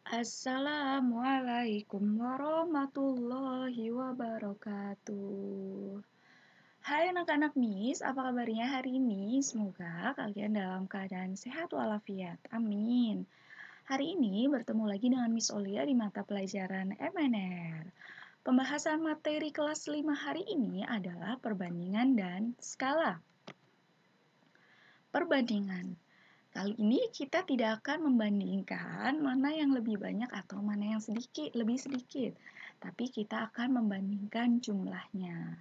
Assalamualaikum warahmatullahi wabarakatuh. Hai anak-anak Miss, apa kabarnya hari ini? Semoga kalian dalam keadaan sehat walafiat. Amin. Hari ini bertemu lagi dengan Miss Olia di mata pelajaran MNR. Pembahasan materi kelas 5 hari ini adalah perbandingan dan skala. Perbandingan. Kali ini kita tidak akan membandingkan mana yang lebih banyak atau mana yang lebih sedikit, tapi kita akan membandingkan jumlahnya.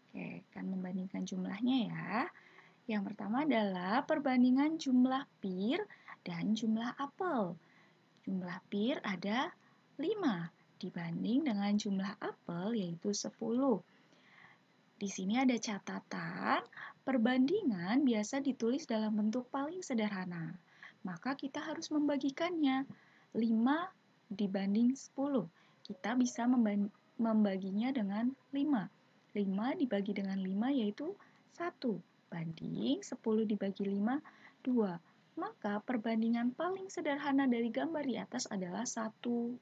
Oke, akan membandingkan jumlahnya ya. Yang pertama adalah perbandingan jumlah pir dan jumlah apel. Jumlah pir ada 5 dibanding dengan jumlah apel yaitu 10. Di sini ada catatan, perbandingan biasa ditulis dalam bentuk paling sederhana. Maka kita harus membagikannya. 5 dibanding 10. Kita bisa membaginya dengan 5. 5 dibagi dengan 5 yaitu 1. Banding 10 dibagi 5, 2. Maka perbandingan paling sederhana dari gambar di atas adalah 1:2.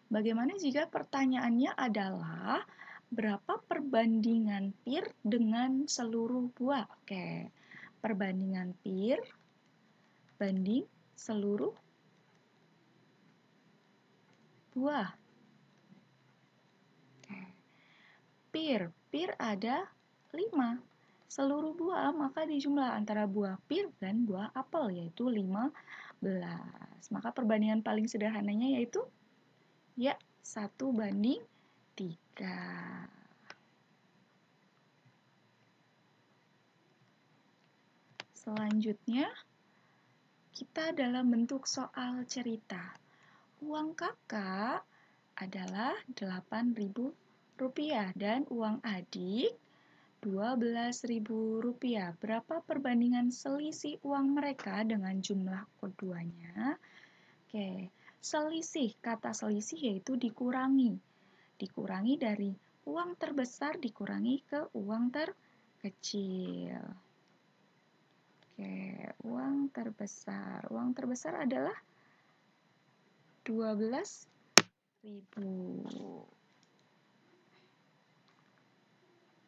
Bagaimana jika pertanyaannya adalah berapa perbandingan pir dengan seluruh buah? Oke, perbandingan pir banding seluruh buah. Oke. Pir ada 5. Seluruh buah maka dijumlah antara buah pir dan buah apel yaitu 15. Maka perbandingan paling sederhananya yaitu ya 1:3. Selanjutnya, kita dalam bentuk soal cerita. Uang kakak adalah Rp8.000 dan uang adik Rp12.000. Berapa perbandingan selisih uang mereka dengan jumlah keduanya? Oke, selisih, kata selisih yaitu dikurangi. Dikurangi dari uang terbesar dikurangi ke uang terkecil. Oke, uang terbesar. Uang terbesar adalah 12.000.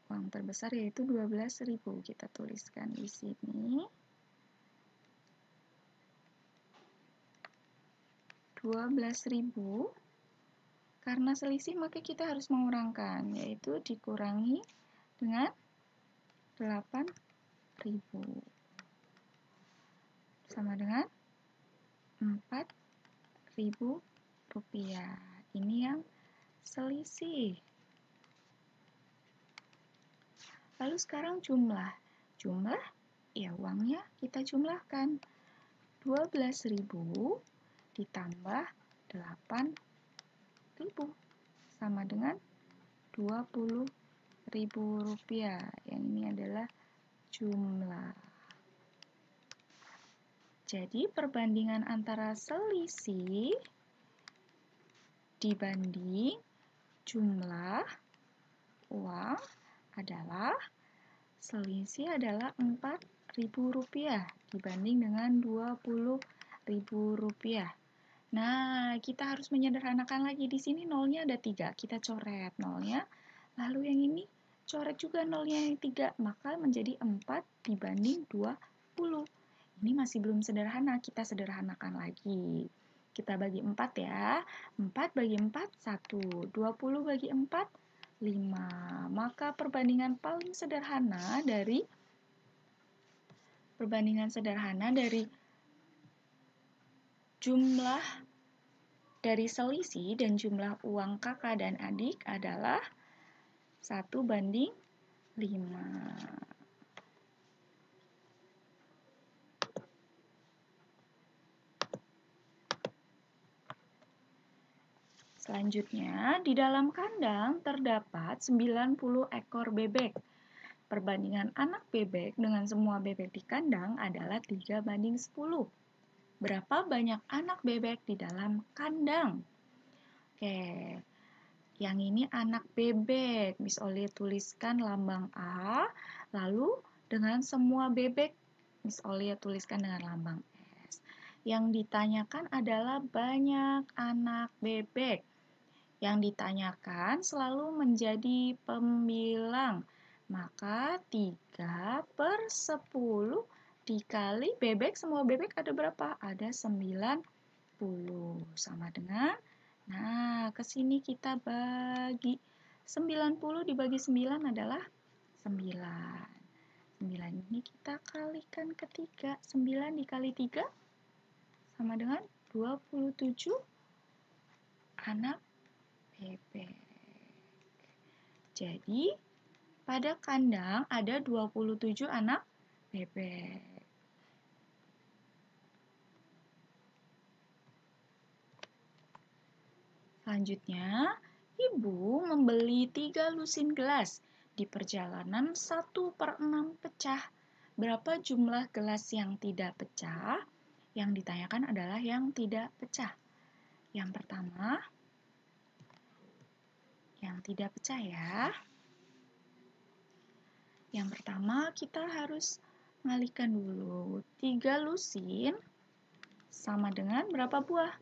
Uang terbesar yaitu 12.000. Kita tuliskan di sini. 12.000. Karena selisih maka kita harus mengurangkan, yaitu dikurangi dengan 8.000. Sama dengan Rp4.000. Ini yang selisih. Lalu sekarang jumlah. Jumlah, ya uangnya kita jumlahkan. 12.000 ditambah 8.000 sama dengan Rp20.000. Yang ini adalah jumlah. Jadi perbandingan antara selisih dibanding jumlah uang adalah selisih adalah Rp4.000 dibanding dengan Rp20.000. Nah, kita harus menyederhanakan lagi. Di sini nolnya ada 3. Kita coret nolnya. Lalu yang ini coret juga nolnya yang 3. Maka menjadi 4 dibanding 20. Ini masih belum sederhana. Kita sederhanakan lagi. Kita bagi 4 ya. 4 bagi 4, 1. 20 bagi 4, 5. Maka perbandingan paling sederhana dari jumlah dari selisih dan jumlah uang kakak dan adik adalah 1:5. Selanjutnya, di dalam kandang terdapat 90 ekor bebek. Perbandingan anak bebek dengan semua bebek di kandang adalah 3:10. Berapa banyak anak bebek di dalam kandang? Oke, yang ini anak bebek. Miss Olia tuliskan lambang A, lalu dengan semua bebek Miss Olia tuliskan dengan lambang S. Yang ditanyakan adalah banyak anak bebek. Yang ditanyakan selalu menjadi pembilang. Maka 3/10 dikali bebek, semua bebek ada berapa? Ada 90. Sama dengan, nah ke sini kita bagi. 90 dibagi 9 adalah 9. 9 ini kita kalikan ke 3. 9 dikali 3 sama dengan 27 anak bebek. Jadi, pada kandang ada 27 anak bebek. Selanjutnya, ibu membeli 3 lusin gelas. Di perjalanan 1/6 pecah. Berapa jumlah gelas yang tidak pecah? Yang ditanyakan adalah yang tidak pecah. Yang pertama, yang tidak pecah ya. Yang pertama kita harus mengalihkan dulu. 3 lusin sama dengan berapa buah?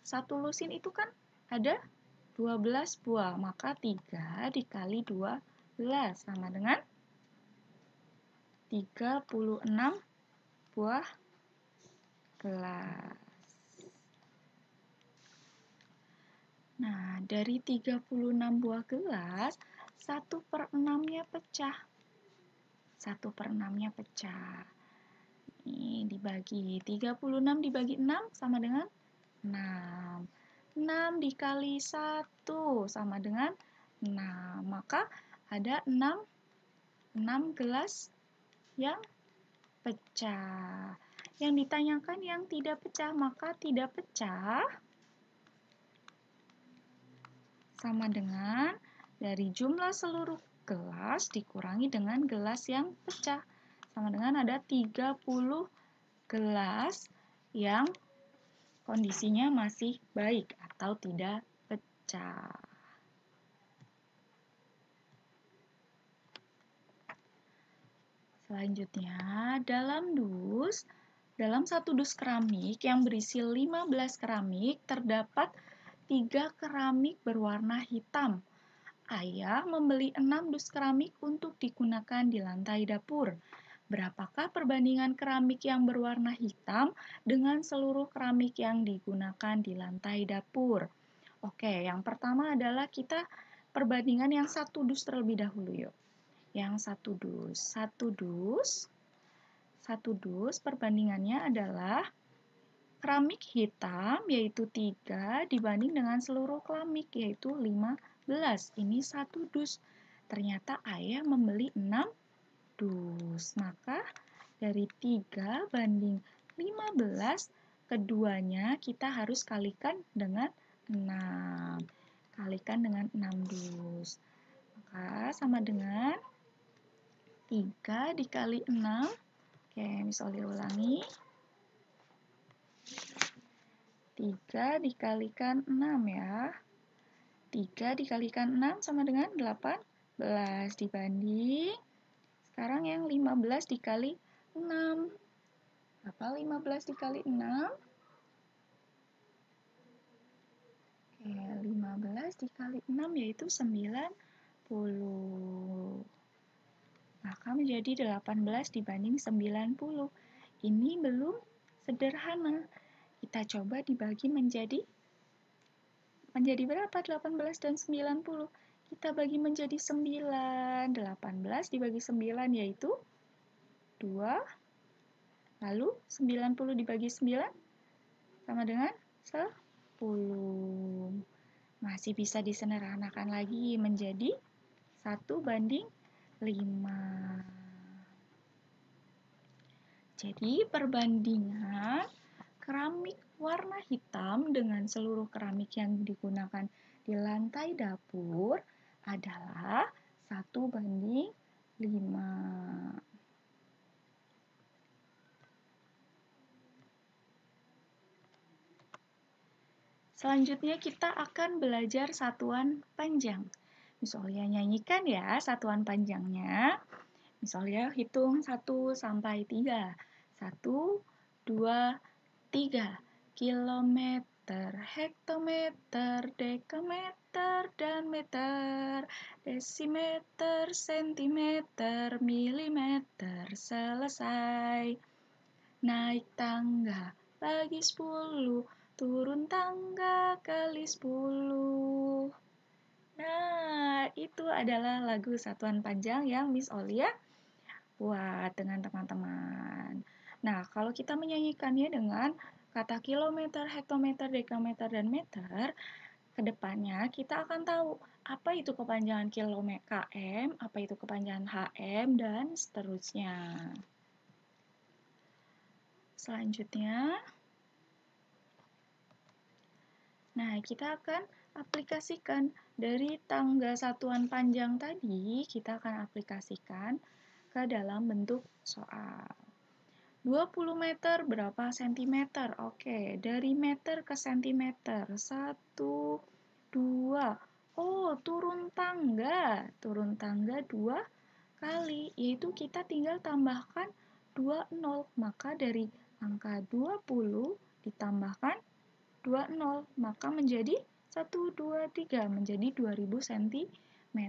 1 lusin itu kan ada 12 buah. Maka 3 dikali 12 sama dengan 36 buah gelas. Nah, dari 36 buah gelas, 1/6-nya pecah. 1/6-nya pecah. Ini dibagi. 36 dibagi 6 sama dengan 6. 6 dikali 1 sama dengan 6. Maka ada 6 gelas yang pecah. Yang ditanyakan yang tidak pecah, maka tidak pecah sama dengan dari jumlah seluruh gelas dikurangi dengan gelas yang pecah. Sama dengan ada 30 gelas yang kondisinya masih baik atau tidak pecah. Selanjutnya, dalam satu dus keramik yang berisi 15 keramik, terdapat 3 keramik berwarna hitam. Ayah membeli 6 dus keramik untuk digunakan di lantai dapur. Berapakah perbandingan keramik yang berwarna hitam dengan seluruh keramik yang digunakan di lantai dapur? Oke, yang pertama adalah kita perbandingan yang satu dus terlebih dahulu yuk. Yang satu dus perbandingannya adalah keramik hitam yaitu 3 dibanding dengan seluruh keramik yaitu 15. Ini satu dus. Ternyata ayah membeli 6 dus. Maka dari 3 banding 15, keduanya kita harus kalikan dengan 6. Kalikan dengan 6 dus. Maka sama dengan 3 dikali 6. Oke, misalnya ulangi. 3 dikalikan 6 ya. 3 dikalikan 6 sama dengan 18 dibanding sekarang yang 15 dikali 6. Berapa 15 dikali 6? Oke, 15 dikali 6 yaitu 90. Maka menjadi 18 dibanding 90. Ini belum sederhana. Kita coba dibagi menjadi berapa? 18 dan 90. Kita bagi menjadi 9. 18 dibagi 9 yaitu 2. Lalu 90 dibagi 9 sama dengan 10. Masih bisa disederhanakan lagi menjadi 1/5. Jadi perbandingan keramik warna hitam dengan seluruh keramik yang digunakan di lantai dapur adalah 1/5. Selanjutnya kita akan belajar satuan panjang. Misalnya nyanyikan ya satuan panjangnya. Misalnya hitung 1 sampai 3. 1, 2, 3. Kilometer, hektometer, dekameter, dan meter, desimeter, sentimeter, milimeter. Selesai. Naik tangga, bagi 10, turun tangga kali 10. Nah, itu adalah lagu satuan panjang yang Miss Olia buat dengan teman-teman. Nah, kalau kita menyanyikannya dengan kata kilometer, hektometer, dekameter, dan meter, kedepannya kita akan tahu apa itu kepanjangan km, apa itu kepanjangan hm, dan seterusnya. Selanjutnya, nah kita akan aplikasikan dari tangga satuan panjang tadi, kita akan aplikasikan ke dalam bentuk soal. 20 meter berapa sentimeter? Oke, dari meter ke sentimeter. 1, 2. Oh, turun tangga. Turun tangga 2 kali. Yaitu kita tinggal tambahkan 2 nol. Maka dari angka 20 ditambahkan 2 nol. Maka menjadi 1, 2, 3. Menjadi 2000 cm.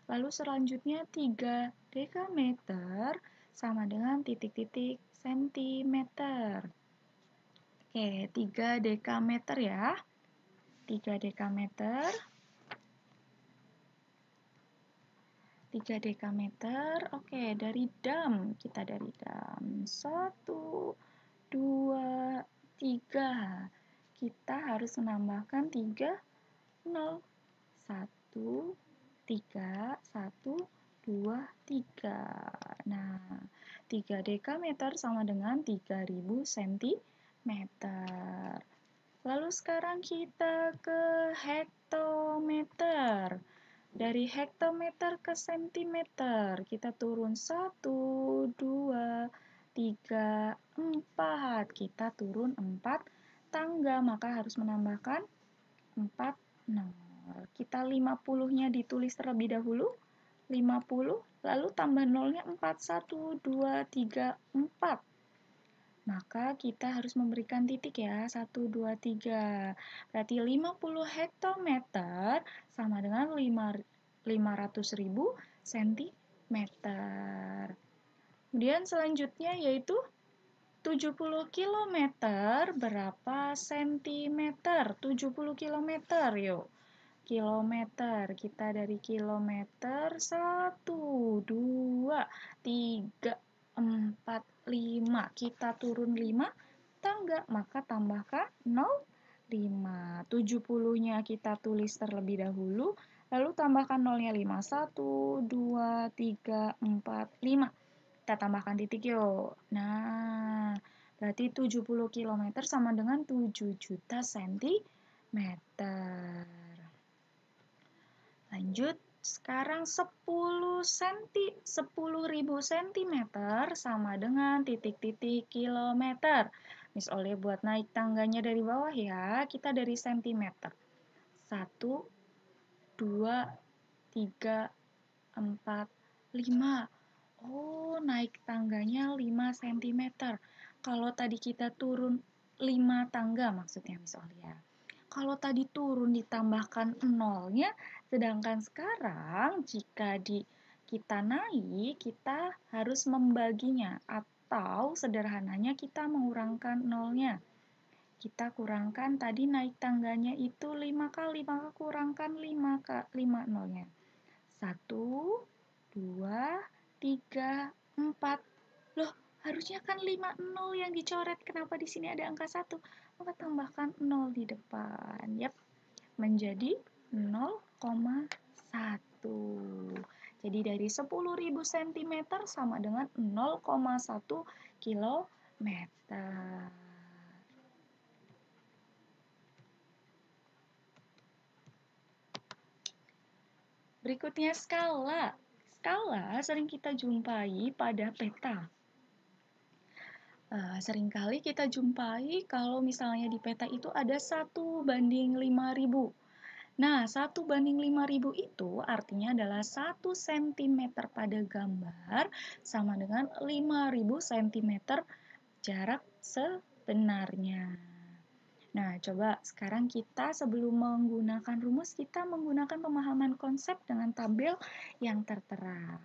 Lalu selanjutnya 3 dekameter sama dengan titik-titik sentimeter. Oke, 3 dekameter ya. 3 dekameter. 3 dekameter. Oke, dari dam. Kita dari dam. 1, 2, 3. Kita harus menambahkan 3 nol. 1, 3, 1, 2, 3. Nah, 3 dekameter sama dengan 3000 cm. Lalu sekarang kita ke hektometer. Dari hektometer ke sentimeter, kita turun 1, 2, 3, 4. Kita turun 4 tangga, maka harus menambahkan 4 nol. Kita 50-nya ditulis terlebih dahulu. 50, lalu tambah nolnya 4, 1, 2, 3, 4. Maka kita harus memberikan titik ya, 1, 2, 3. Berarti 50 hektometer sama dengan 500.000 cm. Kemudian selanjutnya yaitu 70 km berapa sentimeter? 70 km yuk. Kilometer, kita dari kilometer 1, 2, 3, 4, 5. Kita turun 5 tangga, maka tambahkan 0, 5. 70-nya kita tulis terlebih dahulu, lalu tambahkan nolnya 5. 1, 2, 3, 4, 5. Kita tambahkan titik yuk. Nah, berarti 70 km sama dengan 7 juta cm. Lanjut, sekarang 10 10.000 cm sama dengan titik-titik kilometer. Miss Olia buat naik tangganya dari bawah ya. Kita dari sentimeter. 1, 2, 3, 4, 5. Oh, naik tangganya 5 cm. Kalau tadi kita turun 5 tangga maksudnya Miss Olia. Kalau tadi turun ditambahkan nolnya, sedangkan sekarang jika kita naik, kita harus membaginya atau sederhananya kita mengurangkan nolnya. Kita kurangkan tadi naik tangganya itu 5 kali, maka kurangkan 5 nolnya. 1, 2, 3, 4. Loh, harusnya kan 5 nol yang dicoret. Kenapa di sini ada angka 1? Maka tambahkan 0 di depan. Yap, menjadi 0,1. Jadi dari 10.000 cm sama dengan 0,1 km. Berikutnya skala. Skala sering kita jumpai pada peta. Seringkali kita jumpai kalau misalnya di peta itu ada 1:5.000. Nah, 1:5.000 itu artinya adalah 1 cm pada gambar sama dengan 5.000 cm jarak sebenarnya. Nah, coba sekarang kita sebelum menggunakan rumus, kita menggunakan pemahaman konsep dengan tabel yang tertera.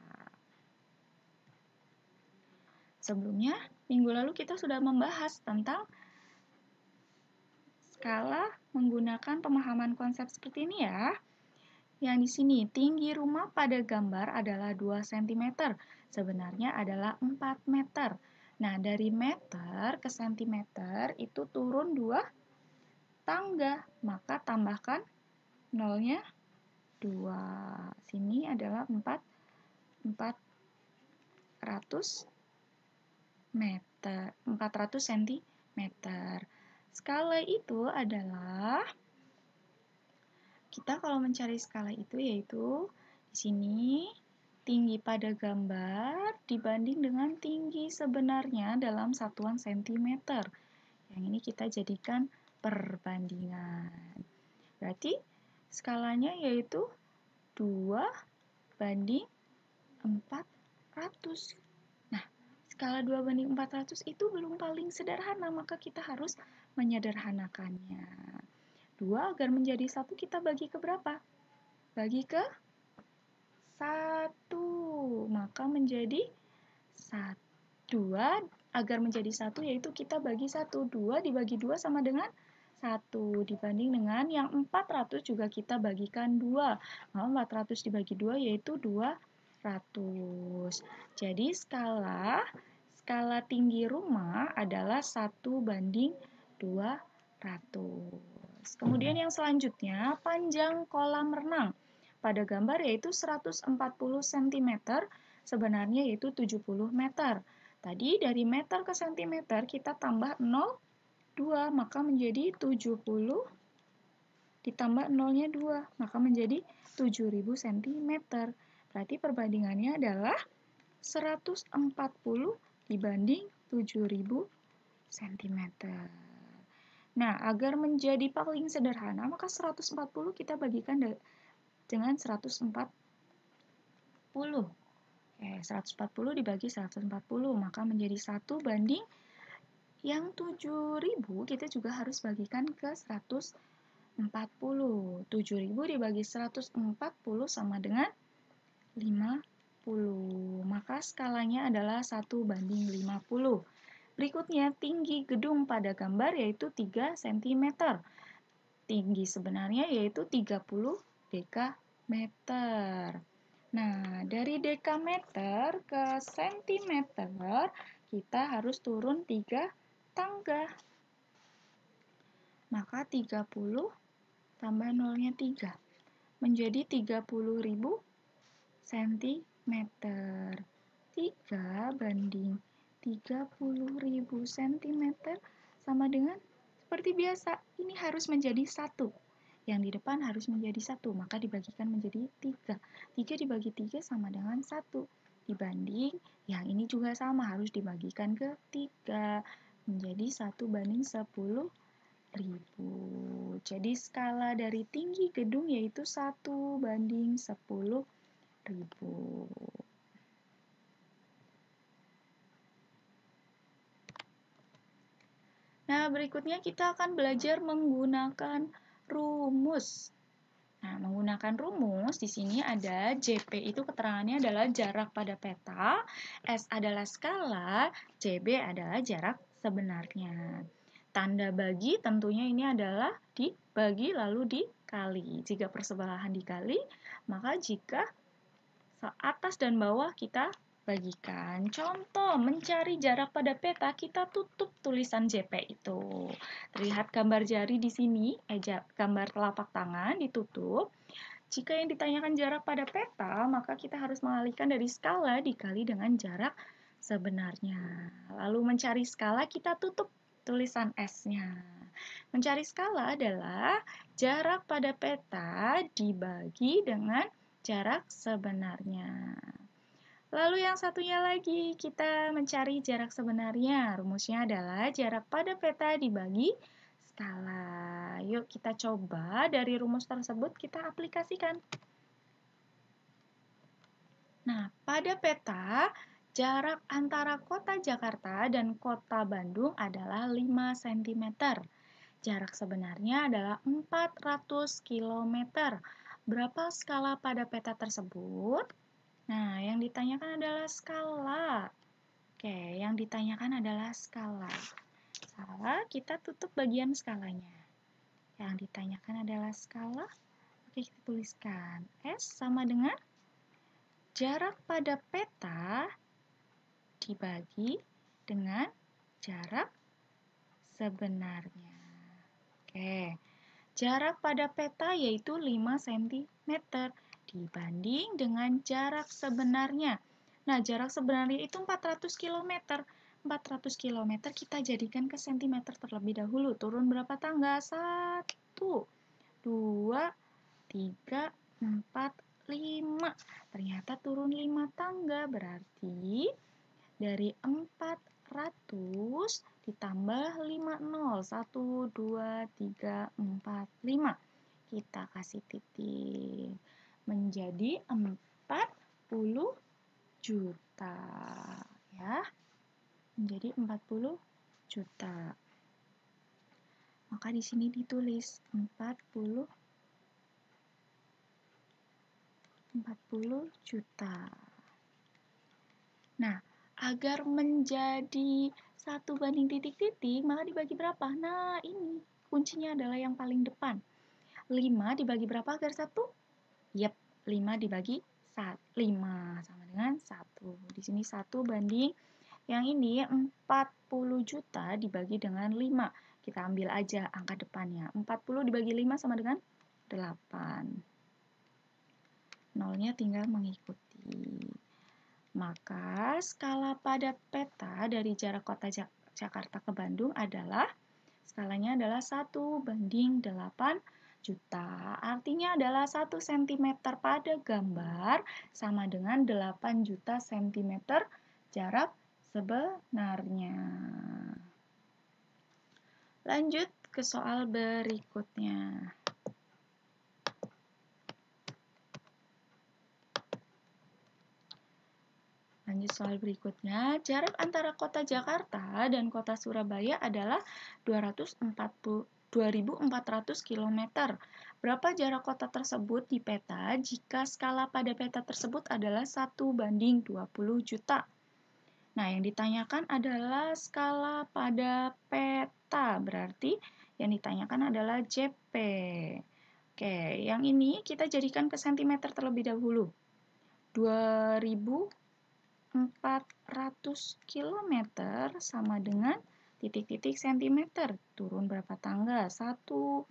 Sebelumnya, minggu lalu kita sudah membahas tentang skala menggunakan pemahaman konsep seperti ini ya. Yang di sini, tinggi rumah pada gambar adalah 2 cm, sebenarnya adalah 4 meter. Nah, dari meter ke centimeter itu turun 2 tangga, maka tambahkan nolnya 2. Sini adalah 400 meter, 400 cm. Skala itu adalah, kita kalau mencari skala itu yaitu di sini tinggi pada gambar dibanding dengan tinggi sebenarnya dalam satuan cm. Yang ini kita jadikan perbandingan. Berarti skalanya yaitu 2/400. Nah, skala 2/400 itu belum paling sederhana, maka kita harus menyederhanakannya. 2 agar menjadi 1 kita bagi ke berapa? Bagi ke 1. Maka menjadi 2 agar menjadi 1 yaitu kita bagi 1. 2 dibagi 2 sama dengan 1. Dibanding dengan yang 400 juga kita bagikan 2. Maka 400 dibagi 2 yaitu 200. Jadi skala tinggi rumah adalah 1/200. Kemudian yang selanjutnya, panjang kolam renang pada gambar yaitu 140 cm, sebenarnya yaitu 70 meter. Tadi dari meter ke centimeter kita tambah 0, 2, maka menjadi 70 ditambah 0-nya 2, maka menjadi 7000 cm. Berarti perbandingannya adalah 140 dibanding 7000 cm. Nah, agar menjadi paling sederhana, maka 140 kita bagikan dengan 140. 140 dibagi 140, maka menjadi 1 banding yang 7000 kita juga harus bagikan ke 140. 7000 dibagi 140 sama dengan 50. Maka skalanya adalah 1/50. Berikutnya, tinggi gedung pada gambar yaitu 3 cm. Tinggi sebenarnya yaitu 30 dekameter. Nah, dari dekameter ke sentimeter, kita harus turun 3 tangga. Maka 30 tambah 0-nya 3. Menjadi 30.000 cm. 3 banding 30.000 cm sama dengan seperti biasa. Ini harus menjadi 1. Yang di depan harus menjadi 1, maka dibagikan menjadi 3. 3 dibagi 3 sama dengan 1. Dibanding, yang ini juga sama, harus dibagikan ke 3. Menjadi 1/10.000. Jadi skala dari tinggi gedung yaitu 1/10.000. Nah, berikutnya kita akan belajar menggunakan rumus. Nah, menggunakan rumus di sini ada JP itu keterangannya adalah jarak pada peta, S adalah skala, CB adalah jarak sebenarnya. Tanda bagi tentunya ini adalah dibagi lalu dikali. Jika persebelahan dikali, maka jika atas dan bawah kita bagikan. Contoh, mencari jarak pada peta, kita tutup tulisan JP itu. Terlihat gambar jari di sini, gambar telapak tangan ditutup. Jika yang ditanyakan jarak pada peta, maka kita harus mengalihkan dari skala dikali dengan jarak sebenarnya. Lalu mencari skala, kita tutup tulisan S-nya. Mencari skala adalah jarak pada peta dibagi dengan jarak sebenarnya. Lalu yang satunya lagi, kita mencari jarak sebenarnya. Rumusnya adalah jarak pada peta dibagi skala. Yuk kita coba dari rumus tersebut kita aplikasikan. Nah, pada peta, Jarak antara kota Jakarta dan kota Bandung adalah 5 cm. Jarak sebenarnya adalah 400 km. Berapa skala pada peta tersebut? Nah, yang ditanyakan adalah skala. Oke, yang ditanyakan adalah skala. Salah, kita tutup bagian skalanya. Yang ditanyakan adalah skala. Oke, kita tuliskan. S sama dengan jarak pada peta dibagi dengan jarak sebenarnya. Oke, jarak pada peta yaitu 5 cm dibanding dengan jarak sebenarnya. Nah, jarak sebenarnya itu 400 km. 400 km kita jadikan ke cm terlebih dahulu. Turun berapa tangga? 1, 2, 3, 4, 5. Ternyata turun 5 tangga. Berarti dari 400 ditambah 5 nol. 1, 2, 3, 4, 5. Kita kasih titik. Menjadi 40 juta. Ya, menjadi 40 juta. Maka di sini ditulis 40 juta. Nah, agar menjadi 1 banding titik-titik, maka dibagi berapa? Nah, ini kuncinya adalah yang paling depan. 5 dibagi berapa agar 1? Yap, 5 dibagi 5 sama dengan 1. Di sini 1 banding yang ini 40 juta dibagi dengan 5. Kita ambil aja angka depannya. 40 dibagi 5 sama dengan 8. Nolnya tinggal mengikuti. Maka skala pada peta dari jarak kota Jakarta ke Bandung adalah skalanya adalah 1 banding 8 juta. Artinya adalah 1 cm pada gambar sama dengan 8 juta cm jarak sebenarnya. Lanjut ke soal berikutnya. Lanjut soal berikutnya, jarak antara kota Jakarta dan kota Surabaya adalah 2400 km. Berapa jarak kota tersebut di peta jika skala pada peta tersebut adalah 1 banding 20 juta? Nah, yang ditanyakan adalah skala pada peta, berarti yang ditanyakan adalah JP. Oke, yang ini kita jadikan ke cm terlebih dahulu. 2400 km sama dengan titik-titik cm. Turun berapa tangga? 1, 2,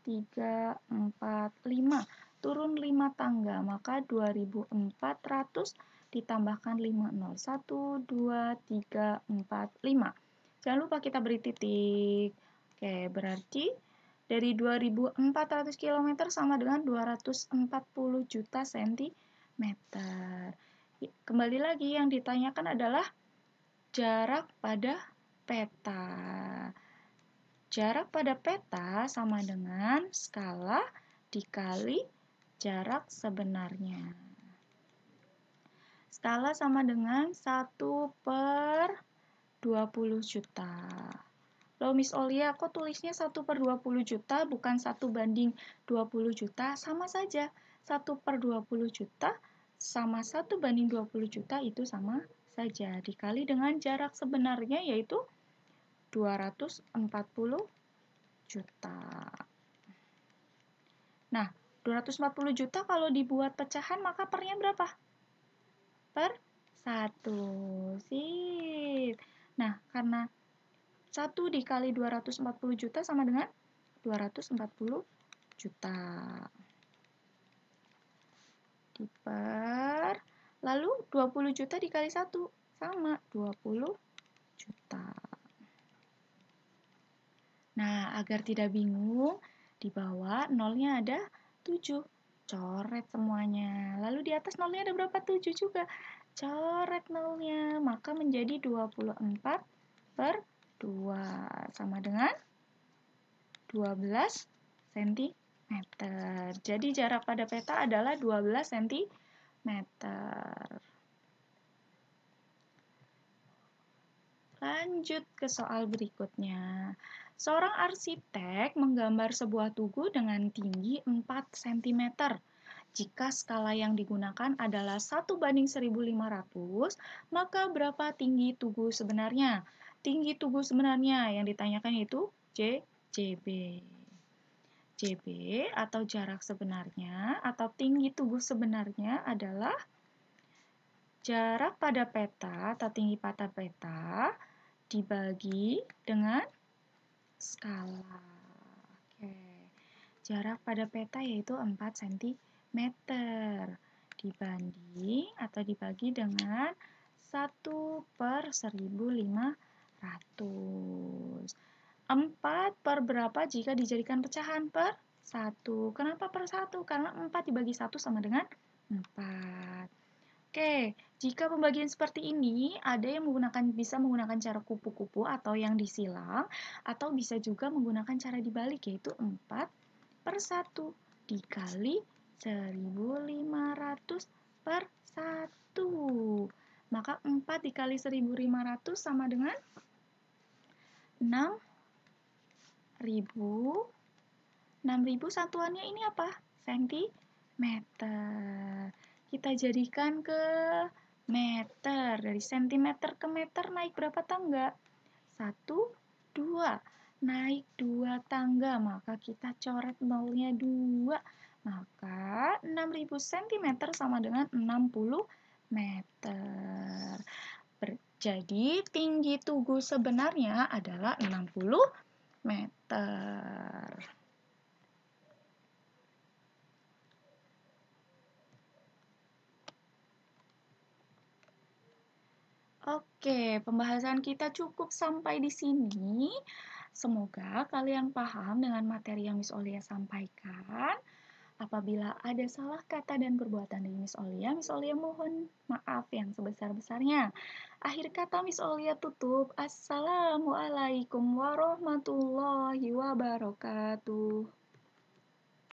3, 4, 5. Turun 5 tangga, maka 2400 ditambahkan 5 nol. 1, 2, 3, 4, 5. Jangan lupa kita beri titik. Oke, berarti dari 2400 km sama dengan 240 juta cm. Kembali lagi yang ditanyakan adalah jarak pada peta. Jarak pada peta sama dengan skala dikali jarak sebenarnya. Skala sama dengan 1 per 20 juta. Loh Miss Olia, kok tulisnya 1 per 20 juta bukan 1 banding 20 juta? Sama saja, 1 per 20 juta sama 1 banding 20 juta itu sama saja. Dikali dengan jarak sebenarnya yaitu 240 juta. Nah, 240 juta kalau dibuat pecahan maka pernya berapa? Per 1. Sip. Nah, karena 1 dikali 240 juta sama dengan 240 juta. Diper, lalu 20 juta dikali 1 sama 20 juta. Nah, agar tidak bingung, di bawah nolnya ada 7. Coret semuanya. Lalu di atas nolnya ada berapa? 7 juga. Coret nolnya, maka menjadi 24 per 2 sama dengan 12 cm. Jadi jarak pada peta adalah 12 cm. Lanjut ke soal berikutnya. Seorang arsitek menggambar sebuah tugu dengan tinggi 4 cm. Jika skala yang digunakan adalah 1:1500, maka berapa tinggi tugu sebenarnya? Tinggi tugu sebenarnya yang ditanyakan yaitu JB. JB atau jarak sebenarnya atau tinggi tugu sebenarnya adalah jarak pada peta atau tinggi pada peta dibagi dengan skala. Oke. Jarak pada peta yaitu 4 cm dibanding atau dibagi dengan 1/1500. 4 per berapa jika dijadikan pecahan? Per 1. Kenapa per 1? Karena 4 dibagi 1 sama dengan 4. Oke, jika pembagian seperti ini, ada yang bisa menggunakan cara kupu-kupu atau yang disilang, atau bisa juga menggunakan cara dibalik, yaitu 4 per 1 dikali 1500 per 1. Maka 4 dikali 1500 sama dengan 6000. 6000 satuannya ini apa? Sentimeter. Kita jadikan ke meter. Dari sentimeter ke meter naik berapa tangga? 1, 2. Naik 2 tangga, maka kita coret nolnya 2. Maka 6000 cm sama dengan 60 meter. Jadi tinggi tugu sebenarnya adalah 60 meter. Oke, pembahasan kita cukup sampai di sini. Semoga kalian paham dengan materi yang Miss Olia sampaikan. Apabila ada salah kata dan perbuatan dari Miss Olia mohon maaf yang sebesar-besarnya. Akhir kata Miss Olia tutup. Assalamualaikum warahmatullahi wabarakatuh.